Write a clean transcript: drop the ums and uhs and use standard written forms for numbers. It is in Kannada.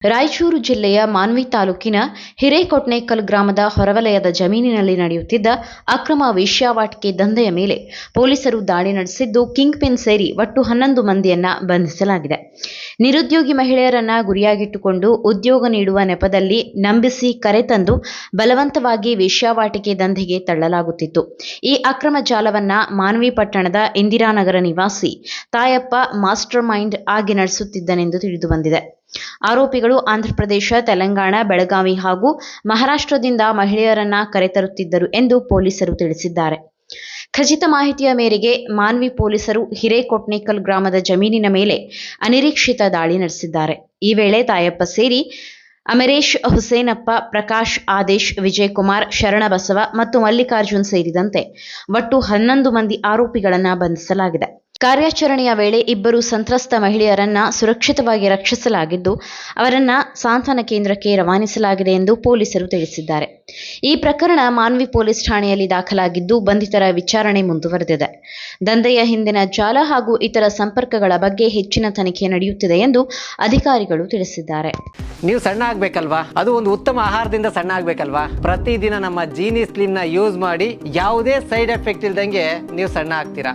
ರಾಯಚೂರು ಜಿಲ್ಲೆಯ ಮಾನ್ವಿ ತಾಲೂಕಿನ ಹಿರೇಕೊಟ್ನೇಕಲ್ ಗ್ರಾಮದ ಹೊರವಲಯದ ಜಮೀನಿನಲ್ಲಿ ನಡೆಯುತ್ತಿದ್ದ ಅಕ್ರಮ ವೇಶ್ಯಾವಾಟಿಕೆ ದಂಧೆಯ ಮೇಲೆ ಪೊಲೀಸರು ದಾಳಿ ನಡೆಸಿದ್ದು, ಕಿಂಗ್ ಪಿನ್ ಸೇರಿ ಒಟ್ಟು 11 ಮಂದಿಯನ್ನ ಬಂಧಿಸಲಾಗಿದೆ. ನಿರುದ್ಯೋಗಿ ಮಹಿಳೆಯರನ್ನ ಗುರಿಯಾಗಿಟ್ಟುಕೊಂಡು ಉದ್ಯೋಗ ನೀಡುವ ನೆಪದಲ್ಲಿ ನಂಬಿಸಿ ಕರೆತಂದು ಬಲವಂತವಾಗಿ ವೇಶ್ಯಾವಾಟಿಕೆ ದಂಧೆಗೆ ತಳ್ಳಲಾಗುತ್ತಿತ್ತು. ಈ ಅಕ್ರಮ ಜಾಲವನ್ನ ಮಾನ್ವಿ ಪಟ್ಟಣದ ಇಂದಿರಾನಗರ ನಿವಾಸಿ ತಾಯಪ್ಪ ಮಾಸ್ಟರ್ ಮೈಂಡ್ ಆಗಿ ನಡೆಸುತ್ತಿದ್ದನೆಂದು ತಿಳಿದುಬಂದಿದೆ. ಆರೋಪಿಗಳು ಆಂಧ್ರಪ್ರದೇಶ, ತೆಲಂಗಾಣ, ಬೆಳಗಾವಿ ಹಾಗೂ ಮಹಾರಾಷ್ಟ್ರದಿಂದ ಮಹಿಳೆಯರನ್ನ ಕರೆತರುತ್ತಿದ್ದರು ಎಂದು ಪೊಲೀಸರು ತಿಳಿಸಿದ್ದಾರೆ. ಖಚಿತ ಮಾಹಿತಿಯ ಮೇರೆಗೆ ಮಾನ್ವಿ ಪೊಲೀಸರು ಹಿರೇಕೊಟ್ನೇಕಲ್ ಗ್ರಾಮದ ಜಮೀನಿನ ಮೇಲೆ ಅನಿರೀಕ್ಷಿತ ದಾಳಿ ನಡೆಸಿದ್ದಾರೆ. ಈ ವೇಳೆ ತಾಯಪ್ಪ ಸೇರಿ ಅಮರೇಶ್, ಹುಸೇನಪ್ಪ, ಪ್ರಕಾಶ್, ಆದೇಶ್, ವಿಜಯಕುಮಾರ್, ಶರಣಬಸವ ಮತ್ತು ಮಲ್ಲಿಕಾರ್ಜುನ್ ಸೇರಿದಂತೆ ಒಟ್ಟು 11 ಮಂದಿ ಆರೋಪಿಗಳನ್ನು ಬಂಧಿಸಲಾಗಿದೆ. ಕಾರ್ಯಾಚರಣೆಯ ವೇಳೆ 2 ಸಂತ್ರಸ್ತ ಮಹಿಳೆಯರನ್ನ ಸುರಕ್ಷಿತವಾಗಿ ರಕ್ಷಿಸಲಾಗಿದ್ದು, ಅವರನ್ನ ಸಾಂತ್ವನ ಕೇಂದ್ರಕ್ಕೆ ರವಾನಿಸಲಾಗಿದೆ ಎಂದು ಪೊಲೀಸರು ತಿಳಿಸಿದ್ದಾರೆ. ಈ ಪ್ರಕರಣ ಮಾನ್ವಿ ಪೊಲೀಸ್ ಠಾಣೆಯಲ್ಲಿ ದಾಖಲಾಗಿದ್ದು, ಬಂಧಿತರ ವಿಚಾರಣೆ ಮುಂದುವರೆದಿದೆ. ದಂಧೆಯ ಹಿಂದಿನ ಜಾಲ ಹಾಗೂ ಇತರ ಸಂಪರ್ಕಗಳ ಬಗ್ಗೆ ಹೆಚ್ಚಿನ ತನಿಖೆ ನಡೆಯುತ್ತಿದೆ ಎಂದು ಅಧಿಕಾರಿಗಳು ತಿಳಿಸಿದ್ದಾರೆ. ನೀವು ಸಣ್ಣ ಆಗ್ಬೇಕಲ್ವಾ? ಅದು ಒಂದು ಉತ್ತಮ ಆಹಾರದಿಂದ ಸಣ್ಣ ಆಗ್ಬೇಕಲ್ವಾ? ಪ್ರತಿದಿನ ನಮ್ಮ ಜೀನಿ ಸ್ಲಿಮ್ ನ ಯೂಸ್ ಮಾಡಿ ಯಾವುದೇ ಸೈಡ್ ಎಫೆಕ್ಟ್ ಇಲ್ದಂಗೆ ನೀವು ಸಣ್ಣ ಆಗ್ತೀರಾ.